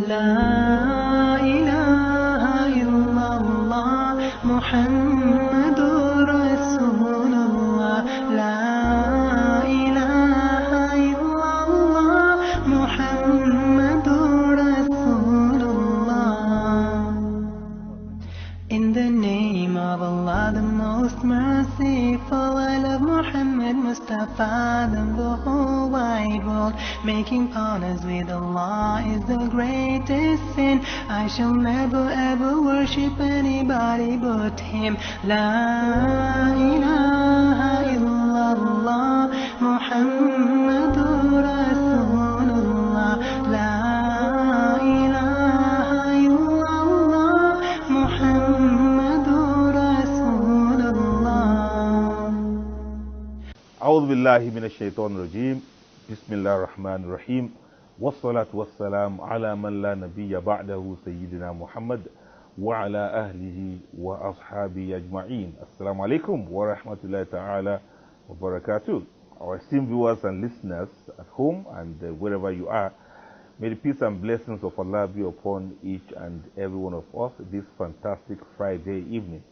لا إله إلا الله محمد رسول الله لا إله إلا الله محمد رسول الله. In the name of Allah, the most merciful, I love Muhammad Mustafa than the whole wide world. Making partners with Allah is the greatest sin. I shall never ever worship anybody but Him. La ilaha illallah Muhammadur Rasulullah. La ilaha illallah Muhammadur Rasulullah. أعوذ بالله من الشيطان الرجيم بسم الله الرحمن الرحيم والصلاة والسلام على من لا نبي بعده سيدنا محمد وعلى أهله وأصحابه أجمعين. Assalamu alaikum wa rahmatullahi ta'ala wa barakatuh. Our esteemed viewers and listeners at home and wherever you are, may the peace and blessings of Allah be upon each and every one of us this fantastic Friday evening.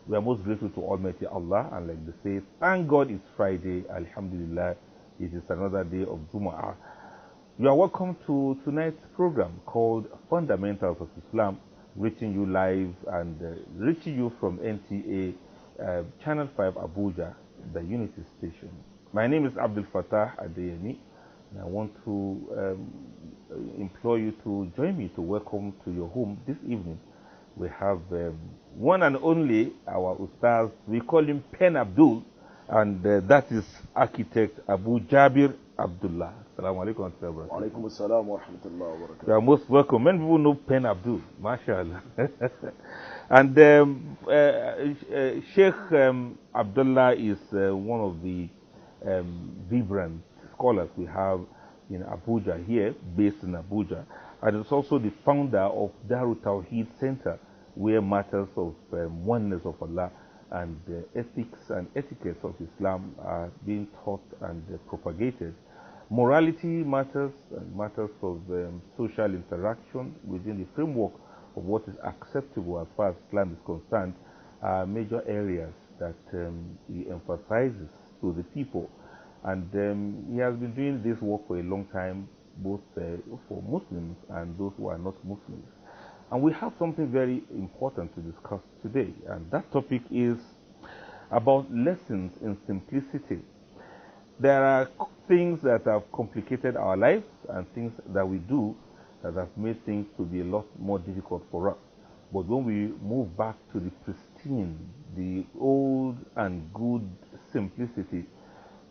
We are most grateful to Almighty Allah, and like they say, thank God it's Friday, Alhamdulillah, it is another day of Jumu'ah. You are welcome to tonight's program called Fundamentals of Islam, reaching you live and reaching you from NTA Channel 5 Abuja, the Unity Station. My name is Abdul Fattah Adeyemi, and I want to implore you to join me to welcome to your home this evening. We have one and only our Ustaz, we call him Pen Abdul, and that is architect Abu Jabir Abdullah. Assalamu alaikum. Wa alaikum assalam wa rahmatullahi wa barakatuh. You are most welcome. Many people know Pen Abdul, mashallah. And Sheikh Abdullah is one of the vibrant scholars we have in Abuja here, based in Abuja. And is also the founder of Darut Tawheed Center, where matters of oneness of Allah and ethics and etiquettes of Islam are being taught and propagated. Morality matters and matters of social interaction within the framework of what is acceptable as far as Islam is concerned are major areas that he emphasizes to the people. And he has been doing this work for a long time, both for Muslims and those who are not Muslims. And we have something very important to discuss today, and that topic is about lessons in simplicity. There are things that have complicated our lives and things that we do that have made things to be a lot more difficult for us. But when we move back to the pristine, the old and good simplicity,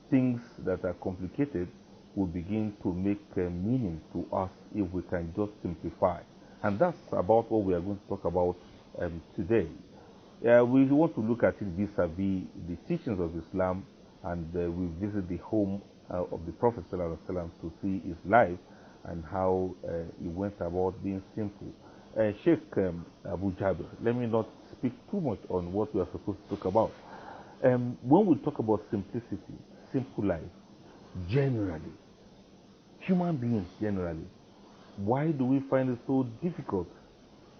things that are complicated will begin to make meaning to us if we can just simplify. And that's about what we are going to talk about today. We want to look at it vis-a-vis the teachings of Islam, and we visit the home of the Prophet ﷺ to see his life and how he went about being simple. Sheikh Abu Jabir, let me not speak too much on what we are supposed to talk about. When we talk about simplicity, simple life, generally, human beings generally, why do we find it so difficult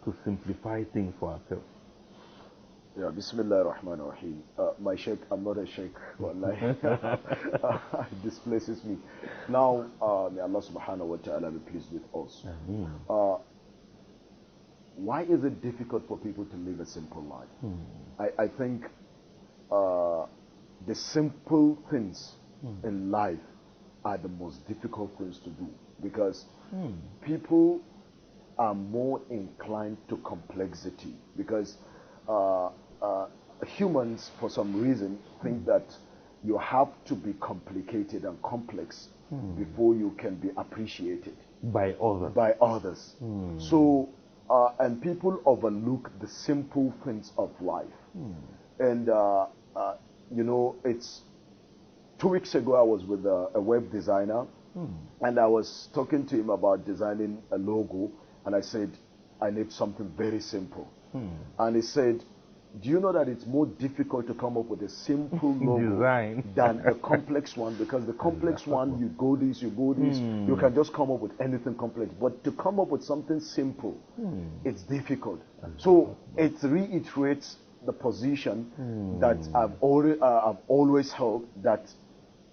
to simplify things for ourselves? Yeah, Bismillah ar-Rahman ar-Rahim. My sheikh, I'm not a sheikh, wallahi. It displaces me. Now, may Allah subhanahu wa ta'ala be pleased with us. Why is it difficult for people to live a simple life? I think the simple things in life are the most difficult things to do, because people are more inclined to complexity, because humans for some reason think that you have to be complicated and complex before you can be appreciated By others. So and people overlook the simple things of life. And you know, it's 2 weeks ago I was with a web designer, and I was talking to him about designing a logo, and I said, I need something very simple. And he said, do you know that it's more difficult to come up with a simple logo Design. than a complex one? Because the complex one, you go this, you can just come up with anything complex. But to come up with something simple, it's difficult. So it reiterates the position that I've always held, that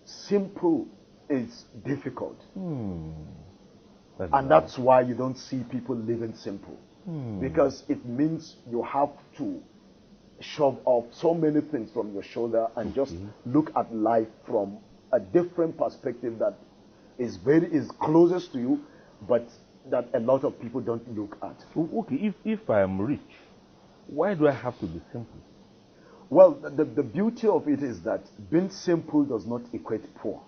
simple is difficult. And that's why you don't see people living simple. Because it means you have to shove off so many things from your shoulder and just look at life from a different perspective that is closest to you, but that a lot of people don't look at. Okay, if I am rich, why do I have to be simple? Well, the beauty of it is that being simple does not equate poor.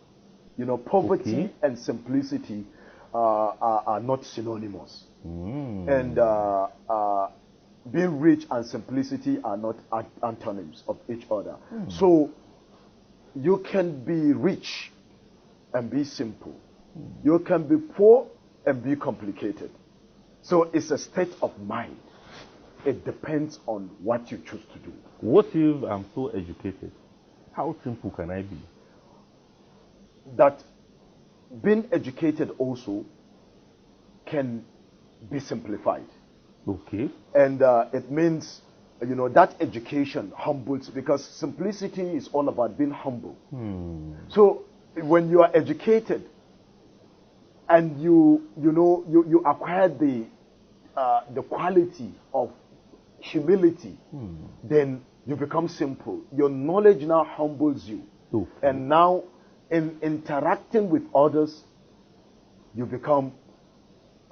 You know, poverty and simplicity are not synonymous. And being rich and simplicity are not antonyms of each other. So you can be rich and be simple. You can be poor and be complicated. So it's a state of mind. It depends on what you choose to do. What if I'm so educated? How simple can I be? That being educated also can be simplified. Okay. And it means, you know, that education humbles, because simplicity is all about being humble. So when you are educated and you acquire the quality of humility, then you become simple. Your knowledge now humbles you. Okay. And now in interacting with others, you become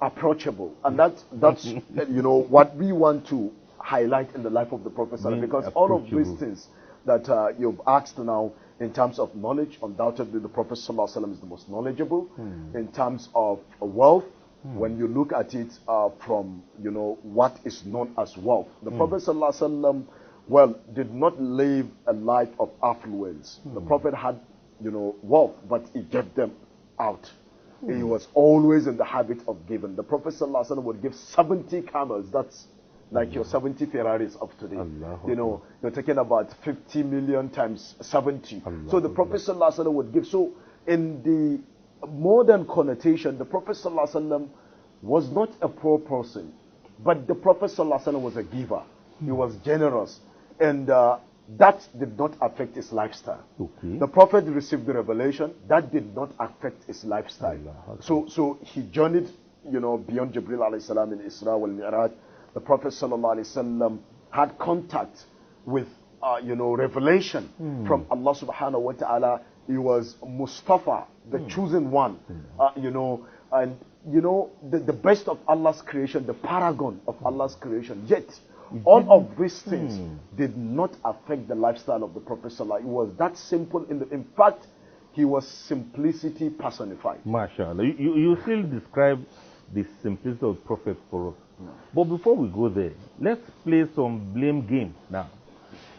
approachable. And that's you know, what we want to highlight in the life of the Prophet, because all of these things that you've asked now in terms of knowledge, undoubtedly the Prophet is the most knowledgeable. In terms of wealth, when you look at it from, you know, what is known as wealth, the Prophet well, did not live a life of affluence. The Prophet had, you know, wealth, but he gave them out. He was always in the habit of giving. The Prophet would give 70 camels. That's like your 70 Ferraris of today. You know, you're talking about 50 million times 70. So the Prophet would give. So in the modern connotation, the Prophet was not a poor person, but the Prophet was a giver. He was generous. And that did not affect his lifestyle. The Prophet received the revelation. That did not affect his lifestyle. So he journeyed, you know, beyond Jibril alayhi salam in Isra wal Mi'raj. The Prophet sallallahu alayhi wasallam had contact with, you know, revelation from Allah subhanahu wa ta'ala. He was Mustafa, the chosen one, you know, and, you know, the best of Allah's creation, the paragon of Allah's creation. Yet, all of these things did not affect the lifestyle of the Prophet sallallahu. It was that simple. In fact, he was simplicity personified. MashaAllah. You still describe the simplicity of the Prophet for us. But before we go there, let's play some blame game now.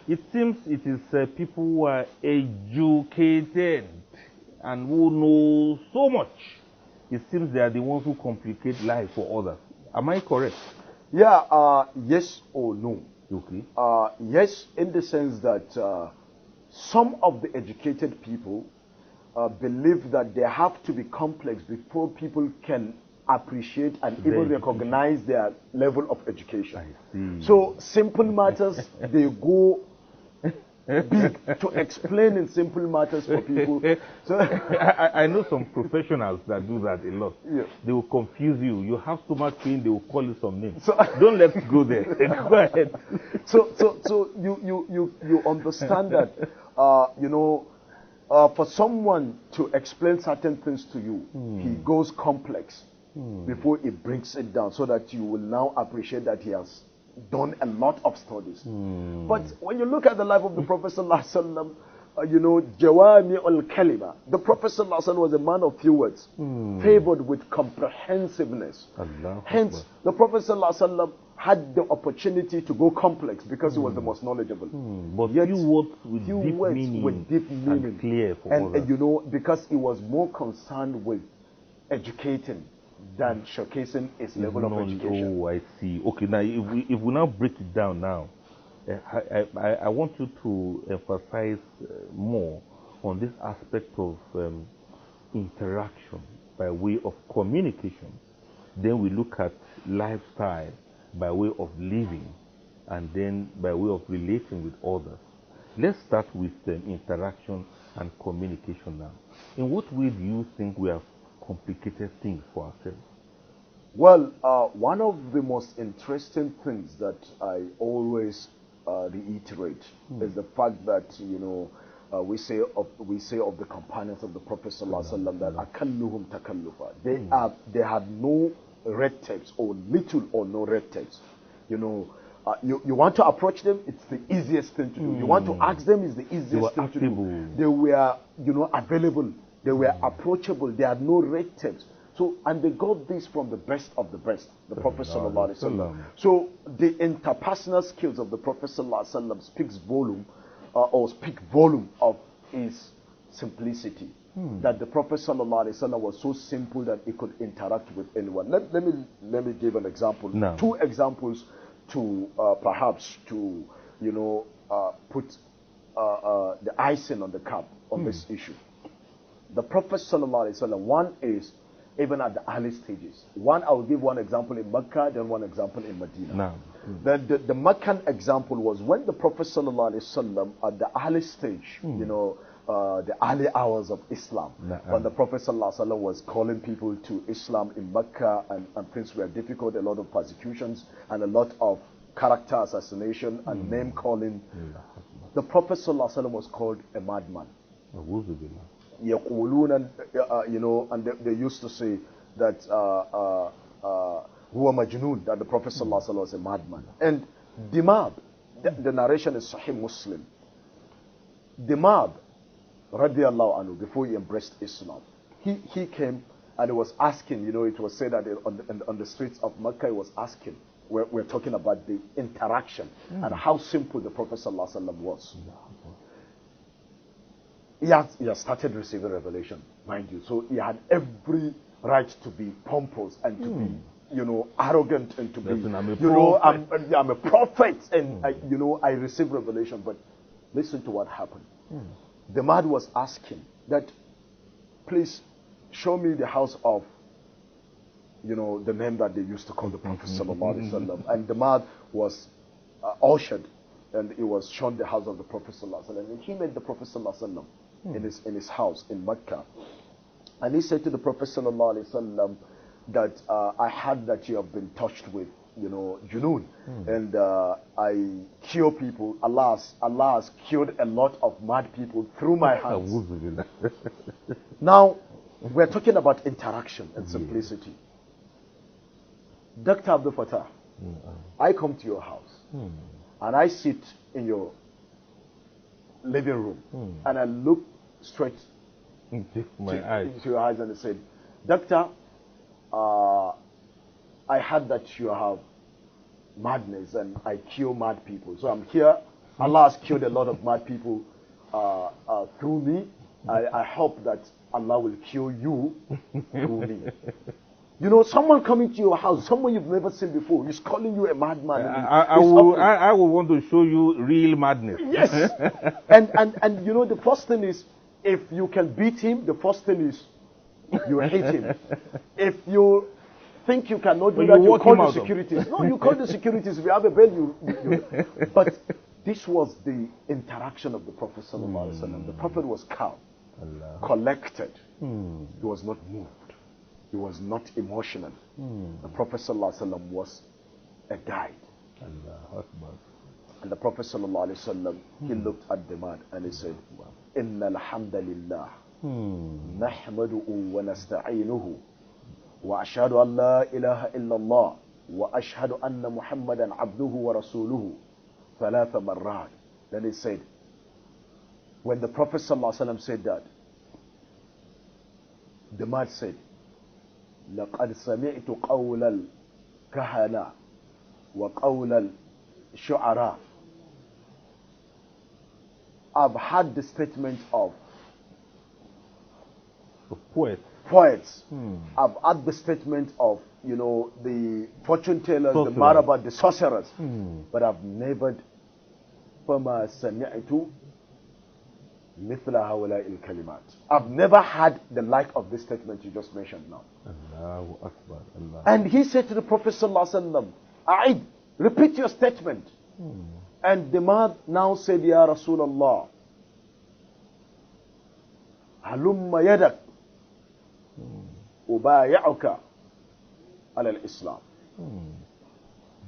It seems it is people who are educated and who know so much. It seems they are the ones who complicate life for others. Am I correct? Yeah, yes or no. Okay. Yes, in the sense that some of the educated people believe that they have to be complex before people can appreciate and even recognize their level of education. I see. So simple matters, they go big to explain in simple matters for people. So I know some professionals that do that a lot. Yeah. They will confuse you. You have so much pain, they will call you some names. So, don't let's go there. Go ahead. So you understand that you know, for someone to explain certain things to you, he goes complex before he brings it down, so that you will now appreciate that he has done a lot of studies. But when you look at the life of the Prophet sallallahu you know, Jawami al-Kalima, the Prophet sallallahu was a man of few words, favored with comprehensiveness. Hence, the Prophet sallallahu had the opportunity to go complex because he was the most knowledgeable. But Yet, few words with few deep words meaning, with deep meaning, and clear for and others. you know, because he was more concerned with educating than showcasing his level of education. Oh, I see. Okay, now if we now break it down now, I want you to emphasize more on this aspect of interaction by way of communication. Then we look at lifestyle by way of living, and then by way of relating with others. Let's start with interaction and communication now. In what way do you think we have complicated things for ourselves? Well, one of the most interesting things that I always reiterate is the fact that, you know, we say of the companions of the Prophet ﷺ that akalluhum takallufa. They have no red tapes, or little or no red tapes. You know, you want to approach them, it's the easiest thing to do. You want to ask them, it's the easiest thing to do. They were, you know, available. They were approachable. They had no red tapes. So, and they got this from the best of the best, the Prophet sallallahu alaihi wasallam. So, the interpersonal skills of the Prophet sallallahu alaihi wasallam speaks volume of his simplicity. That the Prophet sallallahu alaihi wasallam was so simple that he could interact with anyone. Let me give an example. No. Two examples to perhaps to, you know, put the icing on the cap on this issue. The Prophet sallallahu alaihi wasallam, one is even at the early stages. One, I will give one example in Mecca, then one example in Medina. No. The Meccan example was when the Prophet sallallahu alaihi wasallam at the early stage, you know, the early hours of Islam, when the Prophet sallallahu alaihi wasallam was calling people to Islam in Mecca, and things were difficult, a lot of persecutions and a lot of character assassination and name calling. The Prophet sallallahu alaihi wasallam was called a madman. يقولون, you know, and they used to say that huwa majnoon, that the Prophet sallallahu alaihi wasallam was a madman. And Dimab, the narration is Sahih Muslim. Dimab, radiallahu anhu, before he embraced Islam, he came and he was asking, you know, it was said that on the streets of Mecca, he was asking. We're talking about the interaction and how simple the Prophet sallallahu alaihi wasallam was. He has started receiving revelation, mind you. So he had every right to be pompous and to be, you know, arrogant and to be, you know, I'm a prophet and, you know, I received revelation. But listen to what happened. The man was asking that, please show me the house of, you know, the name that they used to call the Prophet sallallahu alaihi wasallam. And the man was ushered, and he was shown the house of the Prophet sallallahu alaihi wasallam. And he met the Prophet sallallahu alaihi wasallam in his house in Mecca, and he said to the Prophet sallallahu alaihi wasallam that I heard that you have been touched with, you know, junoon, and I cure people. Allah has cured a lot of mad people through my hands. Now we're talking about interaction and simplicity. Dr. Abdul Fattah, I come to your house and I sit in your living room and I look straight into your eyes and I said, Doctor, I heard that you have madness and I cure mad people. So I'm here. Allah has cured a lot of mad people through me. I hope that Allah will cure you through me. You know, someone coming to your house, someone you've never seen before, he's calling you a madman. I will want to show you real madness. Yes. and you know, the first thing is, if you can beat him, the first thing is you hit him. If you think you cannot do that, you call the securities. No, you call the securities. If you have a bail, But this was the interaction of the Prophet sallallahu alaihi wasallam. The Prophet was calm, collected. He was not moved. He was not emotional. The Prophet ﷺ was a guide. And the Prophet ﷺ, he looked at the man and he said, Inna alhamdulillah, nahmadu'u wa nasta'inuhu, wa ashhadu an la ilaha illallah, wa ashhadu anna Muhammadan abduhu wa rasuluhu, thalatha marrat. Then he said, when the Prophet ﷺ said that, the man said, لقد سمعت قول الكهنة وقول الشعراء. I've heard the statement of poets. I've heard the statement of, you know, the fortune tellers, the marabout, the sorcerers. But I've never فما سمعت مثل هؤلاء الكلمات. I've never had the like of this statement you just mentioned now. Allahu Akbar. Allah. And he said to the Prophet sallallahu alaihi wasallam, A'id, repeat your statement. And the man now said, Ya Rasulullah, halumma yadak ubaya'uka ala al-Islam.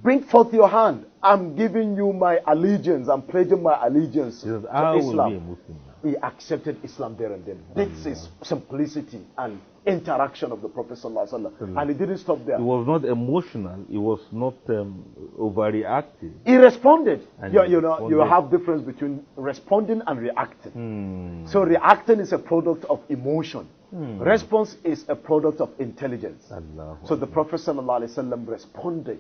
Bring forth your hand. I'm giving you my allegiance. I'm pledging my allegiance He says, to I will be a Islam. Muslim now. He accepted Islam there and then. This is simplicity and interaction of the Prophet sallallahu alaihi wasallam. And he didn't stop there. He was not emotional. He was not overreactive. He responded. And You, he you know, you responded. have difference between responding and reacting. So reacting is a product of emotion. Response is a product of intelligence. Allahu So the Prophet sallallahu alaihi wasallam responded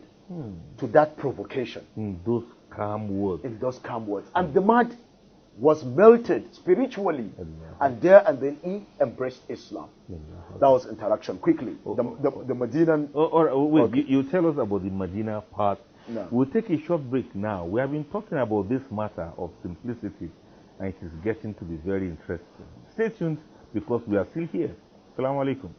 to that provocation in those calm words. in those calm words. And the man was melted spiritually. Allah. And there and then he embraced Islam. That was interaction. Quickly, the Medinan. Wait, Okay. you tell us about the Medina part. No. We'll take a short break now. We have been talking about this matter of simplicity, and it is getting to be very interesting. Stay tuned because we are still here. Assalamu alaikum.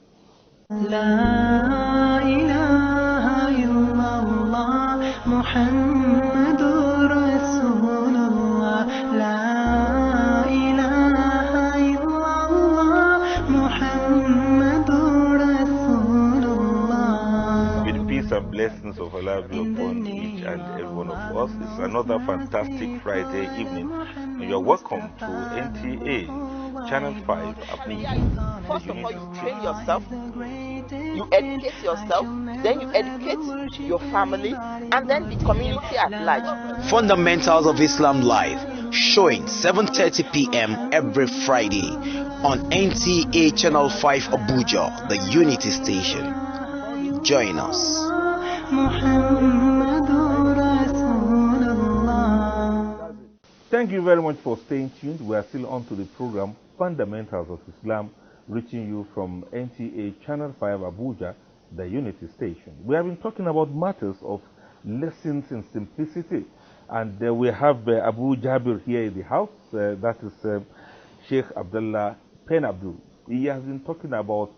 لا إله إلا الله محمد رسول الله لا إله إلا الله محمد رسول الله. May the peace and blessings of Allah be upon each and every one of us. It's another fantastic Friday evening, and you're welcome to NTA Channel 5 Abuja. First of all, you train yourself, you educate yourself, then you educate your family, and then the community at large. Fundamentals of Islam Live, showing 7:30 p.m. every Friday on NTA Channel 5 Abuja, the Unity Station. Join us. محمد رسول الله. Thank you very much for staying tuned. We are still on to the program Fundamentals of Islam, reaching you from NTA Channel 5 Abuja, the Unity Station. We have been talking about matters of lessons in simplicity, and we have Abu Jabir here in the house. That is Sheikh Abdullah Pen Abdul. He has been talking about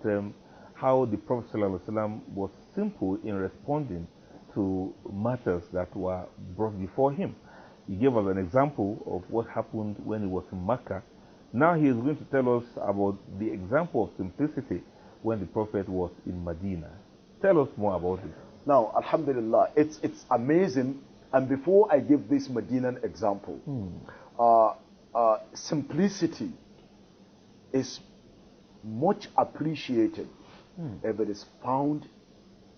how the Prophet ﷺ was simple in responding to matters that were brought before him. He gave us an example of what happened when he was in Mecca. Now he is going to tell us about the example of simplicity when the Prophet was in Medina. Tell us more about it. Now, alhamdulillah, it's amazing. And before I give this Medinan example, simplicity is much appreciated if it is found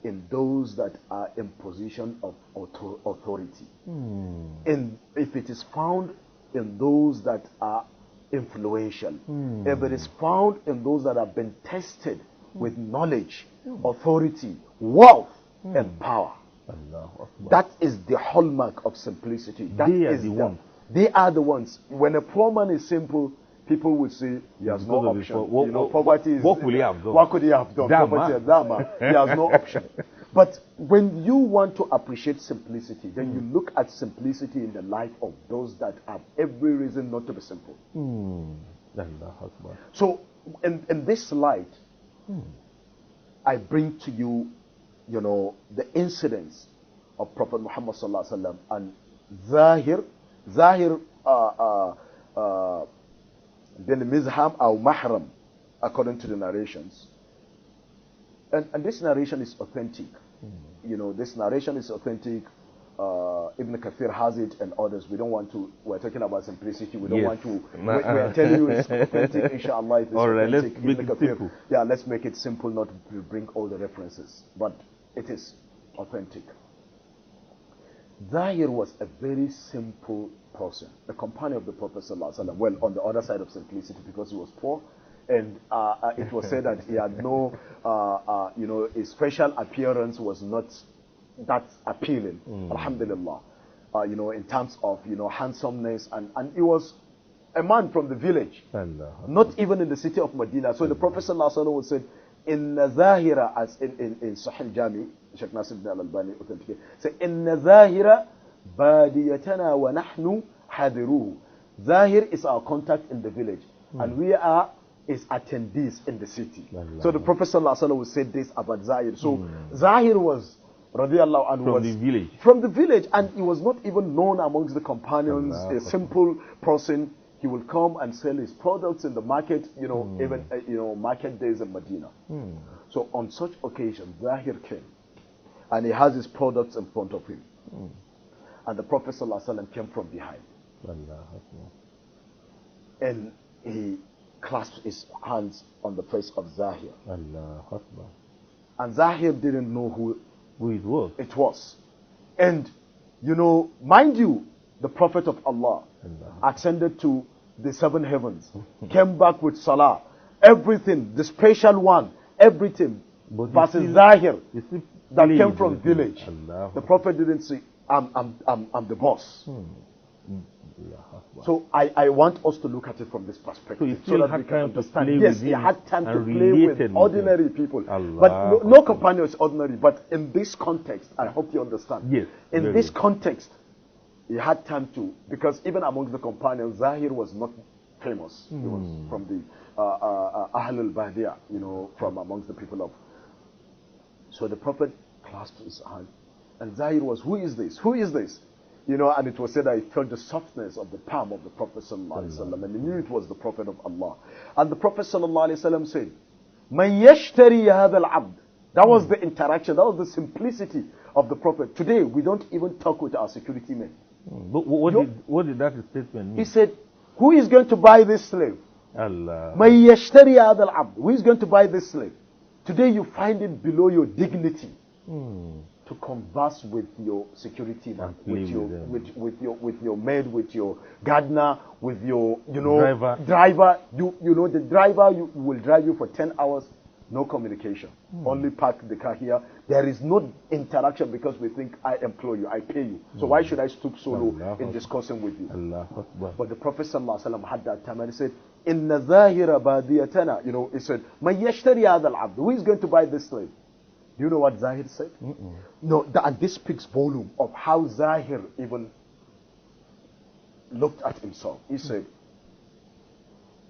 in those that are in position of authority. And if it is found in those that are influential, if it is found in those that have been tested with knowledge, authority, wealth, and power. Allahu Akbar. That is the hallmark of simplicity. That They are is the ones. They are the ones. When a poor man is simple, people would say he has no Because of option. what- You know, what- poverty is. what will he have done? What could he have done? Dama. Poverty is dama. He has no option. But when you want to appreciate simplicity, then you look at simplicity in the light of those that have every reason not to be simple. Allahu Akbar. So, in this light, I bring to you, you know, the incidents of Prophet Muhammad sallallahu alaihi wasallam and Zahir bin Mizham or Mahram, according to the narrations. And this narration is authentic. You know, this narration is authentic. Ibn Kathir has it and others. We don't want to, we're talking about simplicity. We don't Yes. want to, we're telling you it's authentic, inshallah. It is All right, let's authentic. make Ibn it Kathir- simple. Yeah, let's make it simple, not to bring all the references. But it is authentic. Zahir was a very simple person, a companion of the Prophet ﷺ. Well, on the other side of simplicity, because he was poor, and it was said that he had no, you know, his facial appearance was not that appealing. Alhamdulillah, you know, in terms of, you know, handsomeness, and he was a man from the village, Allahu not even in the city of Medina. So the Prophet ﷺ would say, in Zahira, as in Sahih Jami, Sheikh Nasir ibn al-Albani authenticated, say, in Zahira badiyatana wa nahnu حَذِرُوهُ. Zahir is our contact in the village, and we are his attendees in the city. So the Prophet ﷺ will say this about Zahir. So Zahir was, radiallahu anhu, From the village. From the village, and he was not even known amongst the companions, a simple person. He will come and sell his products in the market, even, market days in Medina. So on such occasion, Zahir came, and he has his products in front of him. And the Prophet ﷺ came from behind. And he clasped his hands on the face of Zahir. And Zahir didn't know who it was. And, mind you, the Prophet of Allah ascended to the seven heavens, came back with Salah, everything, the special one, everything, versus Zahir that came from village. The Prophet didn't say, I'm the boss. So I want us to look at it from this perspective, so that we can understand. Yes, he had time to play with ordinary people, but no companion is ordinary. But in this context, I hope you understand. Yes, in this context, he had time to, because even among the companions, Zahir was not famous. He was from the Ahl al-Bahdiyah, from amongst the people of. So the Prophet clasped his hand, and Zahir was, who is this? Who is this? And it was said that he felt the softness of the palm of the Prophet ﷺ, and he knew it was the Prophet of Allah. And the Prophet ﷺ said, "Man yashtari hadha al-abd." That was the interaction. That was the simplicity of the Prophet. Today, we don't even talk with our security men. But what did that statement mean? He said, who is going to buy this slave? Allah. Man yashtari hadha al-abd. Who is going to buy this slave? Today, you find it below your dignity to converse with your security man, with your maid, with your gardener, with your driver. The driver will drive you for 10 hours, no communication. Only park the car here. There is no interaction, because we think, I employ you, I pay you. So why should I stoop so low in discussing with you? But the Prophet ﷺ had that time, and he said, "Inna zahira badiyatana." He said, "Man yashtari hadha al-abd." Who is going to buy this slave? Do you know what Zahir said? No, and this speaks volume of how Zahir even looked at himself. He said,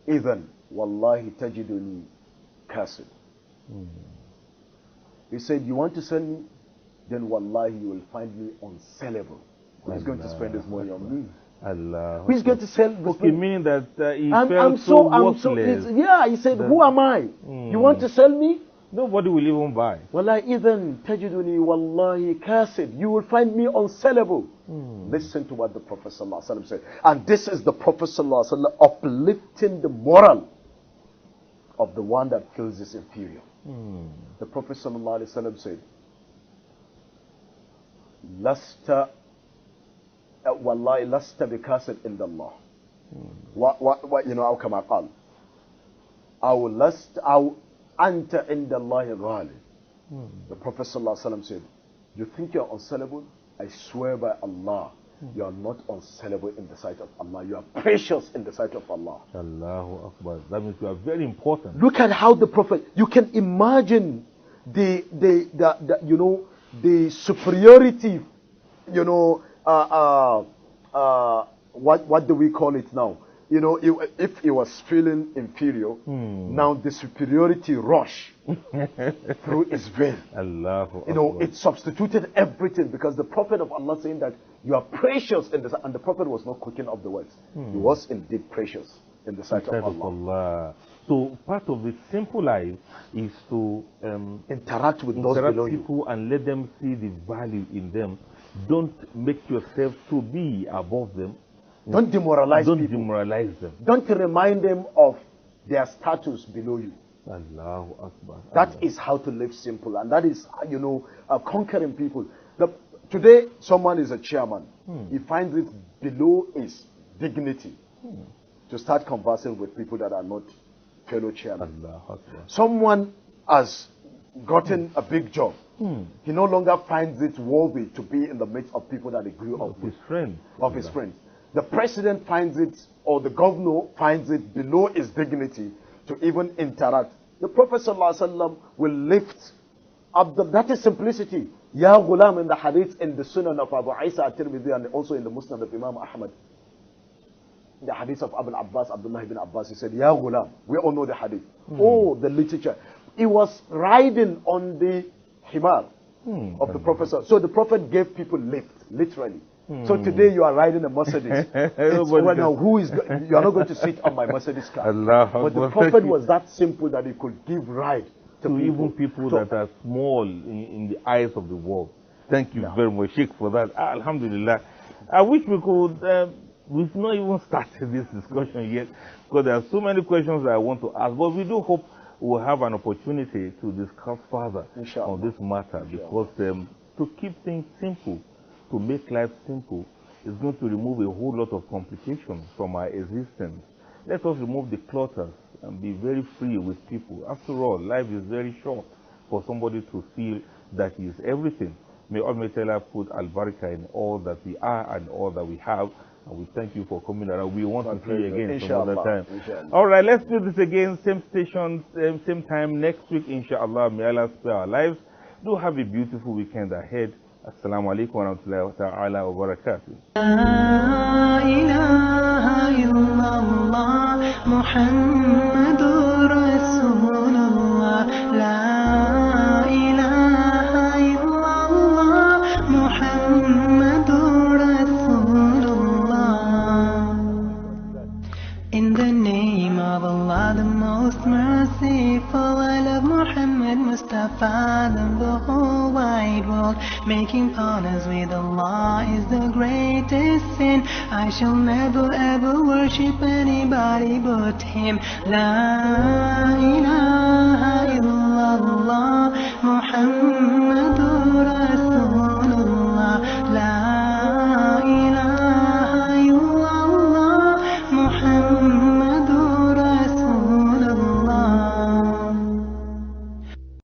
"Idhan wallahi tajiduni kasib." He said, you want to sell me? Then wallahi you will find me unsellable. Who is going to spend his money on me? Allah. Who is going to sell? Okay, meaning that he felt so worthless. He said, who am I? You want to sell me? Nobody will even buy. Wallahi idhan tajiduni wallahi kasib. You will find me unsellable. Listen to what the Prophet ﷺ said. And this is the Prophet ﷺ uplifting the moral of the one that feels his inferior. The Prophet ﷺ said, Lasta wallahi lasta bikasib inda Allah. How come I call? Aw anta inda Allahi ghali. The Prophet ﷺ said, you think you're unsellable? I swear by Allah, you are not unsellable in the sight of Allah. You are precious in the sight of Allah. Allahu Akbar. That means you are very important. Look at how the Prophet, you can imagine the superiority, what do we call it now? If he was feeling inferior, now the superiority rush through his vein. It substituted everything, because the Prophet of Allah saying that you are precious in the sight, and the Prophet was not cooking up the words. He was indeed precious in the sight of Allah. So part of the simple life is to interact with those below people and let them see the value in them. Don't make yourself to be above them. Don't demoralize people. Don't demoralize them. Don't remind them of their status below you. Allahu Akbar. That is how to live simple, and that is, conquering people. Today, someone is a chairman. He finds it below his dignity to start conversing with people that are not fellow chairmen. Someone has gotten a big job. He no longer finds it worthy to be in the midst of people that he grew up with. His friends. The president finds it, or the governor finds it below his dignity to even interact. The Prophet ﷺ will lift up that is simplicity. Ya Ghulam in the hadith in the Sunan of Abu Isa at-Tirmidhi, and also in the Musnad of Imam Ahmad. the hadith of Abu Abbas, Abdullah ibn Abbas, he said, Ya Ghulam. We all know the hadith. Oh, the literature. He was riding on the himar of the Prophet. So the Prophet gave people lift, literally. So today you are riding a Mercedes. Who is you are not going to sit on my Mercedes car. But the Prophet was that simple that he could give ride to even people that are small in the eyes of the world. Thank you very much, Sheikh, for that. Alhamdulillah. I wish we could. We've not even started this discussion yet because there are so many questions that I want to ask. But we do hope we'll have an opportunity to discuss further on this matter because to keep things simple, to make life simple, is going to remove a whole lot of complications from our existence. Let us remove the clutters and be very free with people. After all, life is very short for somebody to feel that he is everything. May Almighty Allah put al-barakah in all that we are and all that we have. And we thank you for coming around. We want to see you again some other time. All right, let's do this again. Same station, same time next week, inshallah. May Allah spare our lives. Do have a beautiful weekend ahead. Assalamu alaikum wa rahmatullahi ta'ala wa barakatuh. La ilaha illallah Muhammadur Rasulullah. La ilaha illallah Muhammadur Rasulullah. In the name of Allah, the most merciful, I love Muhammad Mustafa than the whole wide world. Making partners with Allah is the greatest sin. I shall never ever worship anybody but Him. La ilaha illallah Muhammad